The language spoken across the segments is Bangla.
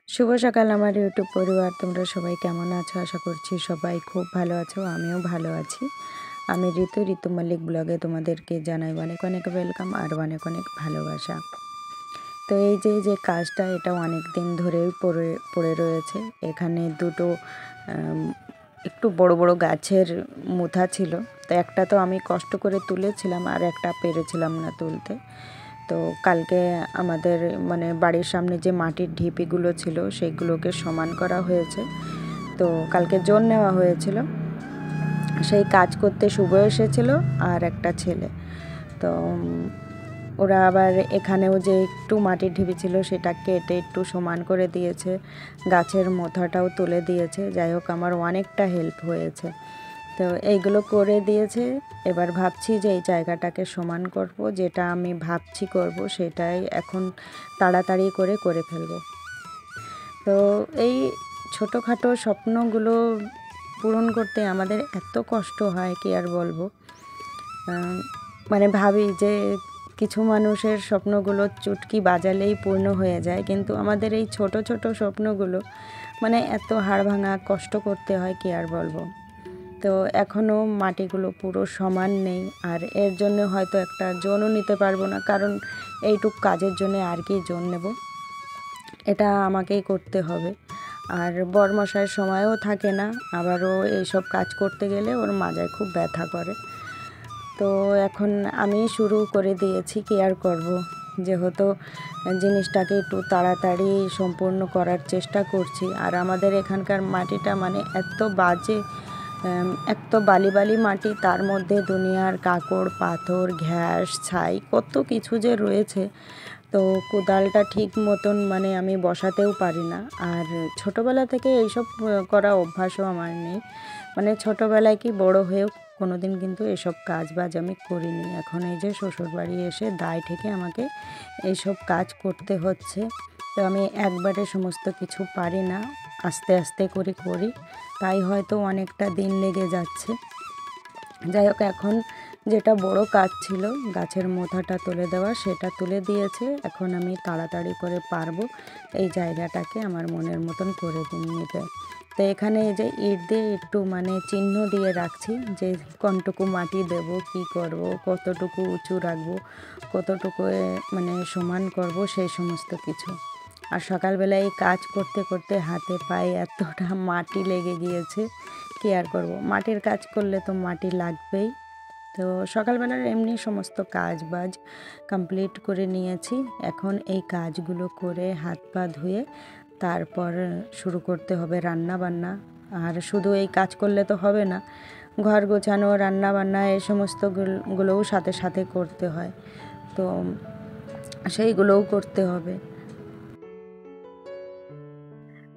শুভ সকাল আমার ইউটিউব পরিবার, তোমরা সবাই কেমন আছো? আশা করছি সবাই খুব ভালো আছো, আমিও ভালো আছি। আমি ঋতু মল্লিক ব্লগে তোমাদেরকে জানাই অনেক অনেক ওয়েলকাম আর অনেক অনেক ভালোবাসা। তো এই যে কাজটা, এটা অনেক দিন ধরেই পড়ে রয়েছে। এখানে দুটো একটু বড় বড় গাছের মুথা ছিল, তো একটা তো আমি কষ্ট করে তুলেছিলাম আর একটা পেরেছিলাম না তুলতে। তো কালকে আমাদের বাড়ির সামনে যে মাটির ঢিপিগুলো ছিল সেইগুলোকে সমান করা হয়েছে। তো কালকে জোন নেওয়া হয়েছিল, সেই কাজ করতে শুভ এসেছিল আর একটা ছেলে। তো ওরা আবার এখানেও যে একটু মাটির ঢিপি ছিল সেটা কেটে একটু সমান করে দিয়েছে, গাছের মোথাটাও তুলে দিয়েছে। যাই হোক, আমার অনেকটা হেল্প হয়েছে। তো এইগুলো করে দিয়েছে। এবার ভাবছি যে এই জায়গাটাকে সমান করব, যেটা আমি ভাবছি করব সেটাই এখন তাড়াতাড়ি করে ফেলবো। তো এই ছোটোখাটো স্বপ্নগুলো পূরণ করতে আমাদের এত কষ্ট হয়, কি আর বলবো। ভাবি যে কিছু মানুষের স্বপ্নগুলো চুটকি বাজালেই পূর্ণ হয়ে যায়, কিন্তু আমাদের এই ছোট ছোট স্বপ্নগুলো এত হাড় ভাঙা কষ্ট করতে হয়, কি আর বলবো। তো এখনও মাটিগুলো পুরো সমান নেই, আর এর জন্য হয়তো একটা জোনও নিতে পারবো না, কারণ এইটুক কাজের জন্য আর কি জোন নেব, এটা আমাকেই করতে হবে। আর বরমশাইয়ের সময়ও থাকে না, আবারও এইসব কাজ করতে গেলে ওর মাজায় খুব ব্যথা করে। তো এখন আমি শুরু করে দিয়েছি, কি আর করব, যেহেতু জিনিসটাকে একটু তাড়াতাড়ি সম্পূর্ণ করার চেষ্টা করছি। আর আমাদের এখানকার মাটিটা এত বাজে, এত বালি মাটি, তার মধ্যে দুনিয়ার কাকড় পাথর ঘ্যাস ছাই কত কিছু যে রয়েছে। তো কোদালটা ঠিক মতন আমি বসাতেও পারি না। আর ছোটোবেলা থেকে এইসব করা অভ্যাসও আমার নেই, ছোটোবেলায় কি বড় হয়েও কোনো দিন কিন্তু এসব কাজ বাজ আমি করিনি। এখন এই যে শ্বশুরবাড়ি এসে দায় থেকে আমাকে এইসব কাজ করতে হচ্ছে। তো আমি একবারে সমস্ত কিছু পারি না, আস্তে আস্তে করি, তাই হয়তো অনেকটা দিন লেগে যাচ্ছে। যাই হোক, এখন যেটা বড় কাজ ছিল গাছের মোথাটা তুলে দেওয়া, সেটা তুলে দিয়েছে। এখন আমি তাড়াতাড়ি করে পারবো এই জায়গাটাকে আমার মনের মতন করে নিতে। তো এখানে এই যে ইট দিয়ে একটু চিহ্ন দিয়ে রাখছি, যে কোনটুকু মাটি দেব, কি করব, কতটুকু উঁচু রাখবো, কতটুকু সমান করব, সেই সমস্ত কিছু। আর সকালবেলা এই কাজ করতে করতে হাতে পায়ে এতটা মাটি লেগে গিয়েছে, কি আর করব। মাটির কাজ করলে তো মাটি লাগবেই। তো সকালবেলার এমনি সমস্ত কাজ বাজ কমপ্লিট করে নিয়েছি। এখন এই কাজগুলো করে হাত পা ধুয়ে তারপর শুরু করতে হবে রান্না বান্না। আর শুধু এই কাজ করলে তো হবে না, ঘর গোছানো, রান্না বান্না এই সমস্তগুলোও সাথে সাথে করতে হয়, তো সেইগুলোও করতে হবে।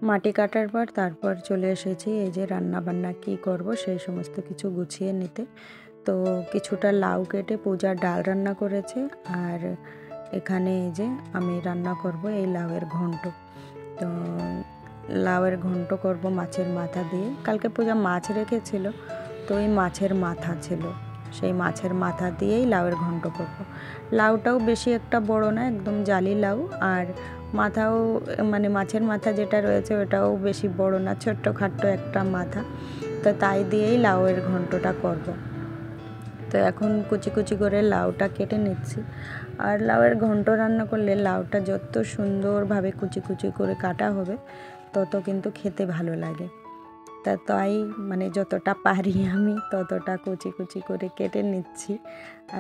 মাটি কাটার পর তারপর চলে এসেছি এই যে রান্না বান্না কী করব সেই সমস্ত কিছু গুছিয়ে নিতে। তো কিছুটা লাউ কেটে পূজার ডাল রান্না করেছে, আর এখানে এই যে আমি রান্না করব এই লাউয়ের ঘন্ট। তো লাউয়ের ঘন্ট করব মাছের মাথা দিয়ে। কালকে পূজা মাছ রেখেছিল, তো এই মাছের মাথা ছিল, সেই মাছের মাথা দিয়েই লাউয়ের ঘন্ট করব। লাউটাও বেশি একটা বড় না, একদম জালি লাউ। আর মাথাও মাছের মাথা যেটা রয়েছে ওটাও বেশি বড় না, ছোট্টখাট্টো একটা মাথা। তো তাই দিয়েই লাউয়ের ঘন্টটা করব। তো এখন কুচি কুচি করে লাউটা কেটে নিচ্ছি। আর লাউয়ের ঘন্ট রান্না করলে লাউটা যত সুন্দরভাবে কুচি কুচি করে কাটা হবে তত কিন্তু খেতে ভালো লাগে। তাই যতটা পারি আমি ততটা কুচি কুচি করে কেটে নিচ্ছি।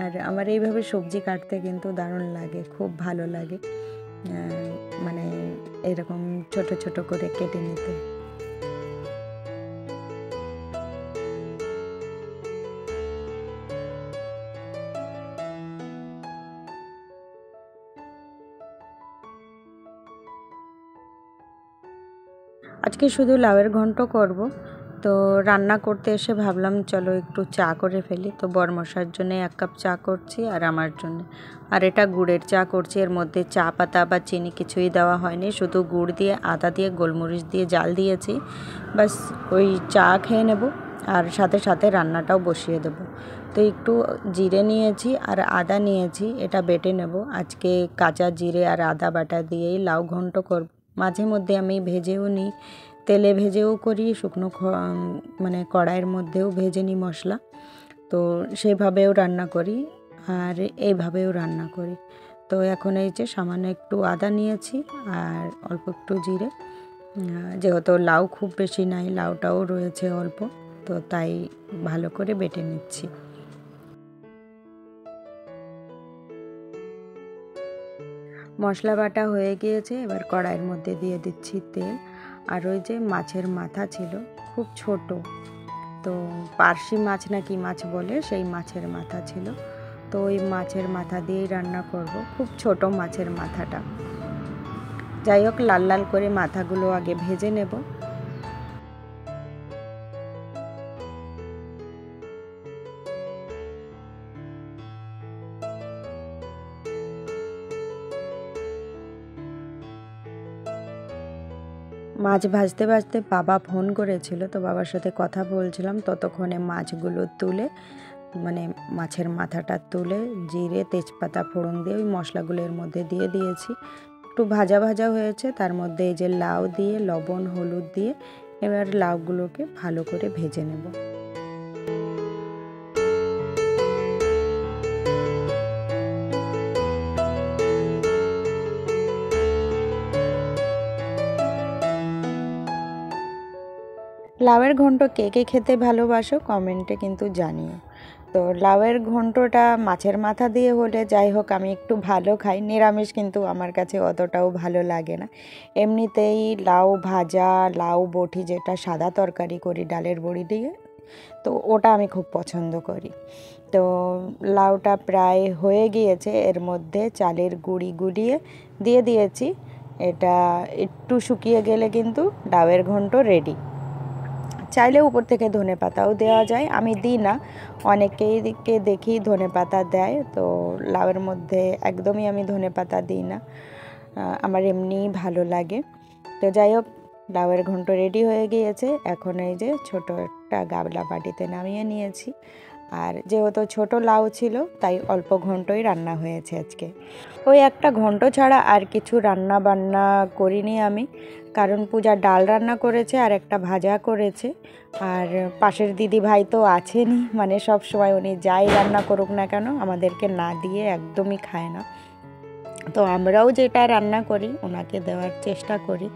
আর আমার এইভাবে সবজি কাটতে কিন্তু দারুণ লাগে, খুব ভালো লাগে এরকম ছোট ছোট করে কেটে নিতে। আজকে শুধু লাউয়ের ঘন্ট করব। তো রান্না করতে এসে ভাবলাম চলো একটু চা করে ফেলি। তো বরমশাইয়ের জন্য 1 কাপ চা করছি আর আমার জন্য। আর এটা গুড়ের চা করছি, এর মধ্যে চা পাতা বা চিনি কিছুই দেওয়া হয়নি, শুধু গুড় দিয়ে আদা দিয়ে গোলমরিচ দিয়ে জাল দিয়েছি, বাস ওই চা খেয়ে নেব আর সাথে সাথে রান্নাটাও বসিয়ে দেব। তো একটু জিরে নিয়েছি আর আদা নিয়েছি, এটা বেটে নেব। আজকে কাঁচা জিরে আর আদা বাটা দিয়েই লাউ ঘন্ট করব, মাঝে মধ্যে আমি ভেজেও নিই, তেলে ভেজেও করি, শুকনো মানে কড়াইয়ের মধ্যেও ভেজে নিই মশলা। তো সেভাবেও রান্না করি আর এইভাবেও রান্না করি। তো এখন এই যে সামান্য একটু আদা নিয়েছি আর অল্প একটু জিরে, যেহেতু লাউ খুব বেশি নাই, লাউটাও রয়েছে অল্প, তো তাই ভালো করে বেটে নিচ্ছি। মশলা বাটা হয়ে গিয়েছে, এবার কড়াইয়ের মধ্যে দিয়ে দিচ্ছি তেল। আর ওই যে মাছের মাথা ছিল খুব ছোট, তো পার্শে মাছ না কি মাছ বলে, সেই মাছের মাথা ছিল। তো ওই মাছের মাথা দিয়েই রান্না করব, খুব ছোট মাছের মাথাটা। যাই হোক, লাল লাল করে মাথাগুলো আগে ভেজে নেব। মাছ ভাজতে ভাজতে বাবা ফোন করেছিল, তো বাবার সাথে কথা বলছিলাম, ততক্ষণে মাছগুলো তুলে মানে মাছের মাথাটা তুলে জিরে তেজপাতা ফোড়ন দিয়ে ওই মশলাগুলো এর মধ্যে দিয়ে দিয়েছি। একটু ভাজা ভাজা হয়েছে, তার মধ্যে এই যে লাউ দিয়ে লবণ হলুদ দিয়ে এবার লাউগুলোকে ভালো করে ভেজে নেব। লাউয়ের ঘন্ট কে কে খেতে ভালোবাসো কমেন্টে কিন্তু জানিও। তো লাউয়ের ঘন্টটা মাছের মাথা দিয়ে হলে যাই হোক আমি একটু ভালো খাই, নিরামিষ কিন্তু আমার কাছে অতটাও ভালো লাগে না। এমনিতেই লাউ ভাজা, লাউ বটি যেটা সাদা তরকারি করি ডালের বড়ি দিয়ে, তো ওটা আমি খুব পছন্দ করি। তো লাউটা প্রায় হয়ে গিয়েছে, এর মধ্যে চালের গুঁড়ি গুলিয়ে দিয়ে দিয়েছি। এটা একটু শুকিয়ে গেলে কিন্তু লাউয়ের ঘন্ট রেডি। চাইলে উপর থেকে ধনেপাতাও দেওয়া যায়, আমি দিই না, অনেকেইকে দেখি ধনেপাতা দেয়, তো লাউয়ের মধ্যে একদমই আমি ধনেপাতা দিই না, আমার এমনিই ভালো লাগে। তো যাই হোক, লাউয়ের ঘন্ট রেডি হয়ে গিয়েছে। এখন এই যে ছোটো একটা গাবলা বাটিতে নামিয়ে নিয়েছি। আর যেহেতু ছোট লাউ ছিল তাই অল্প ঘন্টই রান্না হয়েছে আজকে। ওই একটা ঘন্ট ছাড়া আর কিছু রান্না বান্না করিনি আমি, কারণ পূজা ডাল রান্না করেছে আর একটা ভাজা করেছে। আর পাশের দিদি ভাই তো আছেনই, মানে সব সময় উনি যাই রান্না করুক না কেন আমাদেরকে না দিয়ে একদমই খায় না। তো আমরাও যেটা রান্না করি ওনাকে দেওয়ার চেষ্টা করি।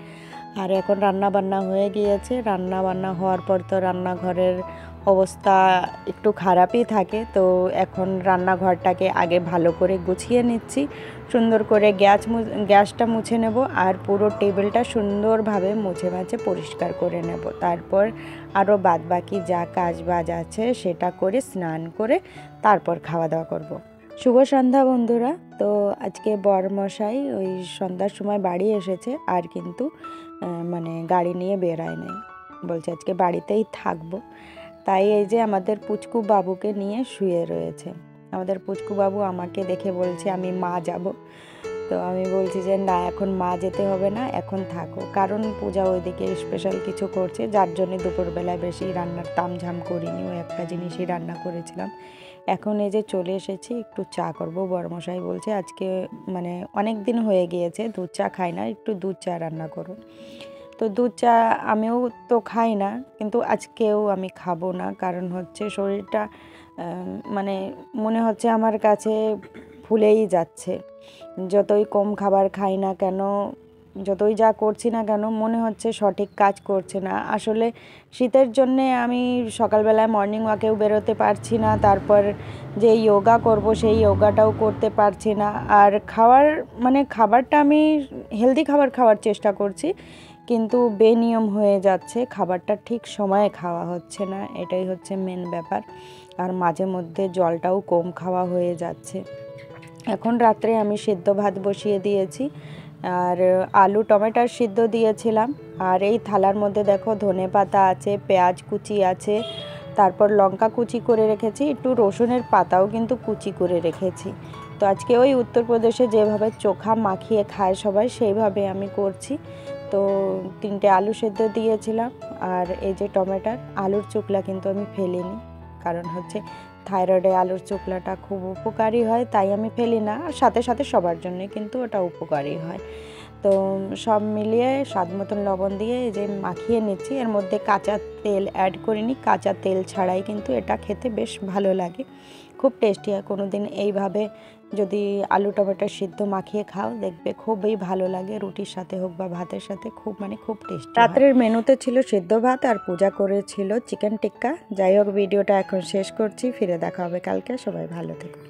আর এখন রান্না বান্না হয়ে গিয়েছে, রান্না বান্না হওয়ার পর তো রান্নাঘরের অবস্থা একটু খারাপই থাকে। তো এখন রান্নাঘরটাকে আগে ভালো করে গুছিয়ে নিচ্ছি, সুন্দর করে গ্যাসটা মুছে নেব আর পুরো টেবিলটা সুন্দরভাবে মুছে মাছে পরিষ্কার করে নেব। তারপর আরও বাদবাকি যা কাজ বাজ আছে সেটা করে স্নান করে তারপর খাওয়া দাওয়া করব। শুভ সন্ধ্যা বন্ধুরা। তো আজকে বরমশাই ওই সন্ধ্যার সময় বাড়ি এসেছে, আর কিন্তু মানে গাড়ি নিয়ে বেরায় নাই, বলছে আজকে বাড়িতেই থাকবো। তাই এই যে আমাদের পুচকু বাবুকে নিয়ে শুয়ে রয়েছে। আমাদের পুচকু বাবু আমাকে দেখে বলছে আমি মা যাব। তো আমি বলছি যে না, এখন মা যেতে হবে না, এখন থাকো, কারণ পূজা ওইদিকে স্পেশাল কিছু করছে, যার জন্য দুপুরবেলায় বেশি রান্নার তামঝাম করিনি, ওই একটা জিনিসই রান্না করেছিলাম। এখন এই যে চলে এসেছি, একটু চা করব। বড়মশাই বলছে আজকে মানে অনেক দিন হয়ে গিয়েছে দুধ চা খাই না, একটু দুধ চা রান্না করো। তো দুধ চা আমিও তো খাই না, কিন্তু আজকেও আমি খাবো না, কারণ হচ্ছে শরীরটা মানে মনে হচ্ছে আমার কাছে ফুলেই যাচ্ছে। যতই কম খাবার খাই না কেন, যতই যা করছি না কেন, মনে হচ্ছে সঠিক কাজ করছে না। আসলে শীতের জন্যে আমি সকালবেলায় মর্নিং ওয়াকেও বেরোতে পারছি না, তারপর যে যোগা করব সেই যোগাটাও করতে পারছি না। আর খাবারটা আমি হেলদি খাবার খাওয়ার চেষ্টা করছি, কিন্তু বেনিয়ম হয়ে যাচ্ছে, খাবারটা ঠিক সময়ে খাওয়া হচ্ছে না, এটাই হচ্ছে মেন ব্যাপার। আর মাঝে মধ্যে জলটাও কম খাওয়া হয়ে যাচ্ছে। এখন রাত্রে আমি সিদ্ধ ভাত বসিয়ে দিয়েছি, আর আলু টমেটোর সিদ্ধ দিয়েছিলাম। আর এই থালার মধ্যে দেখো ধনেপাতা আছে, পেঁয়াজ কুচি আছে, তারপর লঙ্কা কুচি করে রেখেছি, একটু রসুনের পাতাও কিন্তু কুচি করে রেখেছি। তো আজকে ওই উত্তরপ্রদেশে যেভাবে চোখা মাখিয়ে খায় সবাই, সেইভাবে আমি করছি। তো 3টে আলু সেদ্ধ দিয়েছিলাম, আর এই যে টমেটোর আলুর চোখলা কিন্তু আমি ফেলিনি, কারণ হচ্ছে থাইরয়েডে আলুর চোখলাটা খুব উপকারী হয়, তাই আমি ফেলি না, আর সাথে সাথে সবার জন্যই কিন্তু ওটা উপকারী হয়। তো সব মিলিয়ে স্বাদ মতন লবণ দিয়ে এই যে মাখিয়ে নিচ্ছি। এর মধ্যে কাঁচা তেল অ্যাড করিনি, কাঁচা তেল ছাড়াই কিন্তু এটা খেতে বেশ ভালো লাগে, খুব টেস্টি হয়। কোনো দিন এইভাবে যদি আলু টমেটো সিদ্ধ মাখিয়ে খাও দেখবে খুবই ভালো লাগে, রুটির সাথে হোক বা ভাতের সাথে, খুব টেস্টি। রাত্রের মেনুতে ছিল সিদ্ধ ভাত আর পূজা করেছিল চিকেন টিক্কা। যাই হোক, ভিডিওটা এখন শেষ করছি, ফিরে দেখা হবে কালকে। সবাই ভালো থেকো।